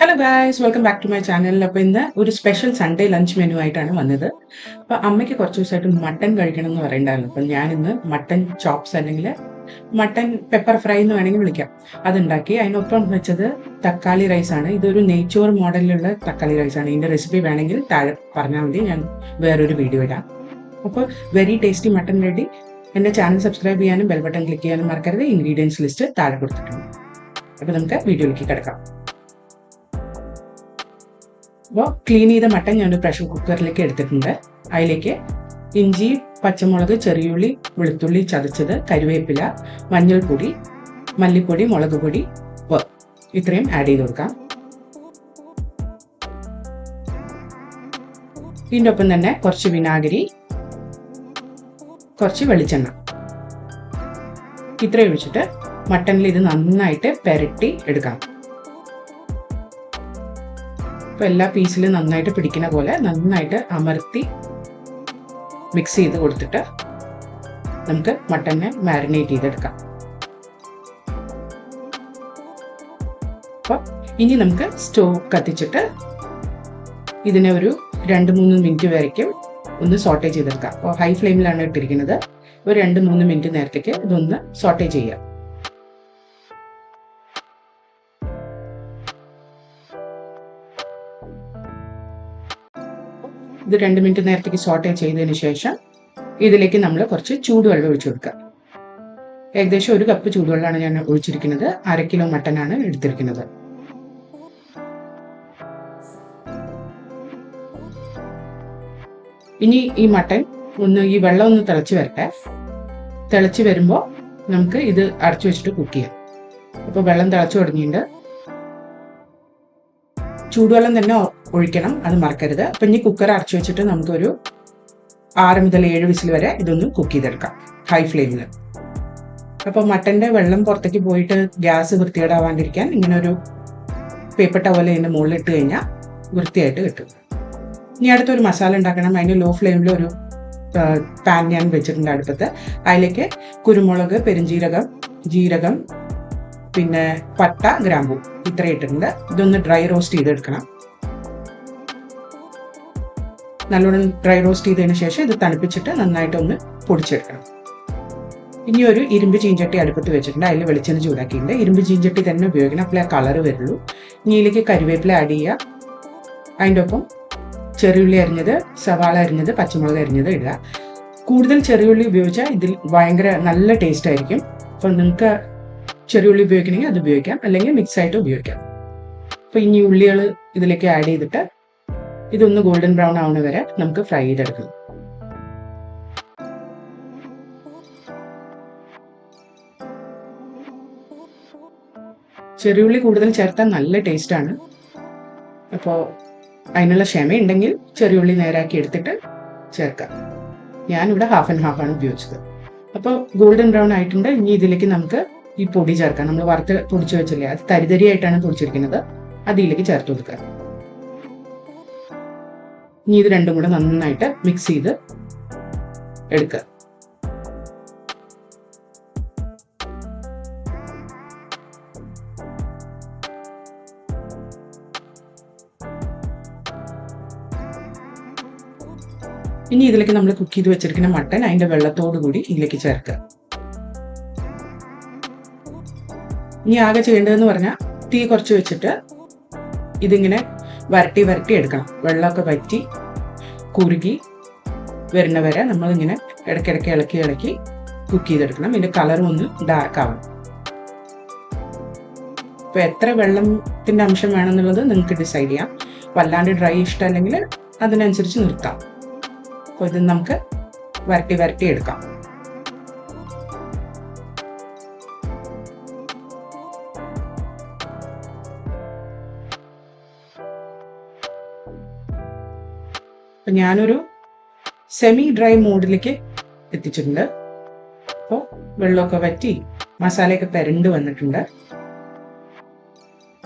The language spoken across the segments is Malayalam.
Hello guys, welcome back to my channel. അപ്പോൾ ഇന്ന് ഒരു സ്പെഷ്യൽ സൺഡേ ലഞ്ച് മെനു ആയിട്ടാണ് വന്നത്. അപ്പോൾ അമ്മയ്ക്ക് കുറച്ച് ദിവസമായിട്ട് മട്ടൻ കഴിക്കണം എന്ന് പറയുന്നുണ്ടായിരുന്നു. അപ്പം ഞാൻ ഇന്ന് മട്ടൻ ചോപ്സ് അല്ലെങ്കിൽ മട്ടൻ പെപ്പർ ഫ്രൈ എന്ന് വേണമെങ്കിൽ വിളിക്കാം, അതുണ്ടാക്കി. അതിനൊപ്പം വെച്ചത് തക്കാളി റൈസാണ്. ഇതൊരു നെയ്ച്ചോറ് മോഡലിലുള്ള തക്കാളി റൈസാണ്. ഇതിൻ്റെ റെസിപ്പി വേണമെങ്കിൽ താഴെ പറഞ്ഞാൽ മതി, ഞാൻ വേറൊരു വീഡിയോ ഇടാം. അപ്പോൾ വെരി ടേസ്റ്റി മട്ടൻ റെഡി. എൻ്റെ ചാനൽ സബ്സ്ക്രൈബ് ചെയ്യാനും ബെൽ ബട്ടൺ ക്ലിക്ക് ചെയ്യാനും മറക്കരുത്. ഇൻഗ്രീഡിയൻസ് ലിസ്റ്റ് താഴെ കൊടുത്തിട്ടുണ്ട്. അപ്പോൾ നമുക്ക് വീഡിയോയിലേക്ക് കിടക്കാം. അപ്പോൾ ക്ലീൻ ചെയ്ത മട്ടൻ ഞാനൊരു പ്രഷർ കുക്കറിലേക്ക് എടുത്തിട്ടുണ്ട്. അതിലേക്ക് ഇഞ്ചി, പച്ചമുളക്, ചെറിയുള്ളി, വെളുത്തുള്ളി ചതച്ചത്, കരുവേപ്പില, മഞ്ഞൾപ്പൊടി, മല്ലിപ്പൊടി, മുളക് പൊടി, ഇത്രയും ആഡ് ചെയ്ത് കൊടുക്കാം. ഇതിൻ്റെ ഒപ്പം തന്നെ കുറച്ച് വിനാഗിരി, കുറച്ച് വെളിച്ചെണ്ണ, ഇത്രയും ഒഴിച്ചിട്ട് മട്ടനിൽ ഇത് നന്നായിട്ട് പെരട്ടി എടുക്കാം. അപ്പോൾ എല്ലാ പീസിലും നന്നായിട്ട് പിടിക്കുന്ന പോലെ നന്നായിട്ട് അമർത്തി മിക്സ് ചെയ്ത് കൊടുത്തിട്ട് നമുക്ക് മട്ടനെ മാരിനേറ്റ് ചെയ്തെടുക്കാം. അപ്പോൾ ഇനി നമുക്ക് സ്റ്റോവ് കത്തിച്ചിട്ട് ഇതിനെ ഒരു 2-3 മിനിറ്റ് വരയ്ക്കും ഒന്ന് സോട്ടേ ചെയ്തെടുക്കാം. അപ്പോൾ ഹൈ ഫ്ലെയിമിലാണ് ഇട്ടിരിക്കുന്നത്. ഒരു 2-3 മിനിറ്റ് നേരത്തേക്ക് ഇതൊന്ന് സോട്ടേ ചെയ്യാം. ഇത് 2 മിനിറ്റ് നേരത്തേക്ക് സോട്ടേ ചെയ്തതിന് ശേഷം ഇതിലേക്ക് നമ്മൾ കുറച്ച് ചൂടുവെള്ളം ഒഴിച്ചു കൊടുക്കുക. ഏകദേശം 1 കപ്പ് ചൂടുവെള്ളമാണ് ഞാൻ ഒഴിച്ചിരിക്കുന്നത്. 1/2 കിലോ മട്ടനാണ് എടുത്തിരിക്കുന്നത്. ഇനി ഈ മട്ടൻ ഈ വെള്ളം ഒന്ന് തിളച്ച് വരട്ടെ. തിളച്ച് വരുമ്പോൾ നമുക്ക് ഇത് അടച്ചു വെച്ചിട്ട് കുക്ക് ചെയ്യാം. അപ്പോൾ വെള്ളം തിളച്ചു തുടങ്ങിയിട്ടുണ്ട്. ചൂടുവെള്ളം തന്നെ ഒഴിക്കണം, അത് മറക്കരുത്. അപ്പം ഇനി കുക്കർ അടച്ചു വെച്ചിട്ട് നമുക്കൊരു 6 മുതൽ 7 വിസിൽ വരെ ഇതൊന്ന് കുക്ക് ചെയ്തെടുക്കാം ഹൈ ഫ്ലെയിമിൽ. അപ്പോൾ മട്ടൻ്റെ വെള്ളം പുറത്തേക്ക് പോയിട്ട് ഗ്യാസ് വൃത്തികേടാവാണ്ടിരിക്കാൻ ഇങ്ങനെ ഒരു പേപ്പർ ടവൽ ഇതിൻ്റെ മുകളിൽ ഇട്ട് കഴിഞ്ഞാൽ വൃത്തിയായിട്ട് കിട്ടും. ഇനി അടുത്തൊരു മസാല ഉണ്ടാക്കണം. അതിന് ലോ ഫ്ലെയിമിൽ ഒരു പാൻ ഞാൻ വെച്ചിട്ടുണ്ട് അടുപ്പത്ത്. അതിലേക്ക് കുരുമുളക്, പെരുംജീരകം, ജീരകം, പിന്നെ പട്ട, ഗ്രാമ്പൂ ഇത്രയും ഇട്ടിട്ടുണ്ട്. ഇതൊന്ന് ഡ്രൈ റോസ്റ്റ് ചെയ്തെടുക്കണം. നല്ലോണം ഡ്രൈ റോസ്റ്റ് ചെയ്തതിന് ശേഷം ഇത് തണുപ്പിച്ചിട്ട് നന്നായിട്ടൊന്ന് പൊടിച്ചെടുക്കണം. ഇനി ഒരു ഇരുമ്പ് ചീഞ്ചട്ടി അടുപ്പത്ത് വെച്ചിട്ടുണ്ട്. അതിൽ വെളിച്ചെണ്ണ ചൂടാക്കിയിട്ടുണ്ട്. ഇരുമ്പ് ചീഞ്ചട്ടി തന്നെ ഉപയോഗിക്കണം, അപ്പോഴേ ആ കളറ് വരുള്ളൂ. ഇനി ഇതിലേക്ക് കരിവേപ്പില ആഡ് ചെയ്യുക. അതിൻ്റെ ഒപ്പം ചെറിയുള്ളി അരിഞ്ഞത്, സവാള അരിഞ്ഞത്, പച്ചമുളക് അരിഞ്ഞത് ഇടുക. കൂടുതൽ ചെറിയുള്ളി ഉപയോഗിച്ചാൽ ഇതിൽ ഭയങ്കര നല്ല ടേസ്റ്റ് ആയിരിക്കും. അപ്പോൾ നിങ്ങൾക്ക് ചെറിയുള്ളി ഉപയോഗിക്കണമെങ്കിൽ അത് ഉപയോഗിക്കാം, അല്ലെങ്കിൽ മിക്സ് ആയിട്ട് ഉപയോഗിക്കാം. അപ്പോൾ ഇനി ഉള്ളികൾ ഇതിലേക്ക് ആഡ് ചെയ്തിട്ട് ഇതൊന്ന് ഗോൾഡൻ ബ്രൗൺ ആവുന്ന വരെ നമുക്ക് ഫ്രൈ ചെയ്തെടുക്കണം. ചെറിയുള്ളി കൂടുതൽ ചേർത്താൽ നല്ല ടേസ്റ്റാണ്. അപ്പോൾ അതിനുള്ള ക്ഷമയുണ്ടെങ്കിൽ ചെറിയുള്ളി നേരാക്കി എടുത്തിട്ട് ചേർക്കാം. ഞാനിവിടെ 1/2 ആണ് ഉപയോഗിച്ചത്. അപ്പോൾ ഗോൾഡൻ ബ്രൗൺ ആയിട്ടുണ്ട്. ഇനി ഇതിലേക്ക് നമുക്ക് ഈ പൊടി ചേർക്കാം. നമ്മൾ വറുത്ത് പൊടിച്ച് വെച്ചില്ലേ, അത് തരിതരിയായിട്ടാണ് പൊടിച്ചിരിക്കുന്നത്. അത് ഇതിലേക്ക് ചേർത്ത് കൊടുക്കുക. ഇനി ഇത് രണ്ടും കൂടെ നന്നായിട്ട് മിക്സ് ചെയ്ത് എടുക്കുക. ഇനി ഇതിലേക്ക് നമ്മൾ കുക്ക് ചെയ്ത് വെച്ചിരിക്കുന്ന മട്ടൻ അതിന്റെ വെള്ളത്തോടു കൂടി ഇതിലേക്ക് ചേർക്കുക. ഇനി ആകെ ചെയ്യേണ്ടതെന്ന് പറഞ്ഞാൽ തീ കുറച്ച് വെച്ചിട്ട് ഇതിങ്ങനെ വരട്ടി വരട്ടി എടുക്കണം. വെള്ളമൊക്കെ വറ്റി കുറുകി വരുന്ന വരെ നമ്മളിങ്ങനെ ഇടയ്ക്കിടയ്ക്ക് ഇളക്കി ഇളക്കി കുക്ക് ചെയ്തെടുക്കണം. ഇതിൻ്റെ കളറും ഒന്ന് ഡാർക്ക് ആവണം. ഇപ്പോൾ എത്ര വെള്ളത്തിൻ്റെ അംശം വേണമെന്നുള്ളത് നിങ്ങൾക്ക് ഡിസൈഡ് ചെയ്യാം. വല്ലാണ്ട് ഡ്രൈ ഇഷ്ടമല്ലെങ്കിൽ അതിനനുസരിച്ച് നിർത്താം. അപ്പോൾ ഇത് നമുക്ക് വരട്ടി വരട്ടി എടുക്കാം. അപ്പം ഞാനൊരു സെമി ഡ്രൈ മോഡിലേക്ക് എത്തിച്ചിട്ടുണ്ട്. അപ്പോൾ വെള്ളമൊക്കെ വറ്റി മസാലയൊക്കെ പെരണ്ട് വന്നിട്ടുണ്ട്.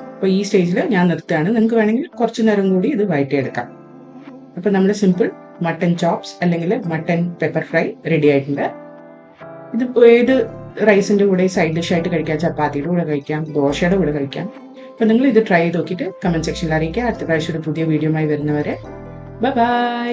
അപ്പോൾ ഈ സ്റ്റേജിൽ ഞാൻ നിർത്തുകയാണ്. നിങ്ങൾക്ക് വേണമെങ്കിൽ കുറച്ച് നേരം കൂടി ഇത് വഴറ്റിയെടുക്കാം. അപ്പോൾ നമ്മുടെ സിമ്പിൾ മട്ടൻ ചോപ്സ് അല്ലെങ്കിൽ മട്ടൻ പെപ്പർ ഫ്രൈ റെഡി ആയിട്ടുണ്ട്. ഇത് ഏത് റൈസിൻ്റെ കൂടെ സൈഡ് ഡിഷായിട്ട് കഴിക്കാം, ചപ്പാത്തിയുടെ കൂടെ കഴിക്കാം, ദോശയുടെ കൂടെ കഴിക്കാം. അപ്പോൾ നിങ്ങൾ ഇത് ട്രൈ ചെയ്ത് നോക്കിയിട്ട് കമൻറ്റ് സെക്ഷനിൽ അറിയിക്കുക. അടുത്ത പ്രാവശ്യം ഒരു പുതിയ വീഡിയോയുമായി വരുന്നവരെ ബൈ.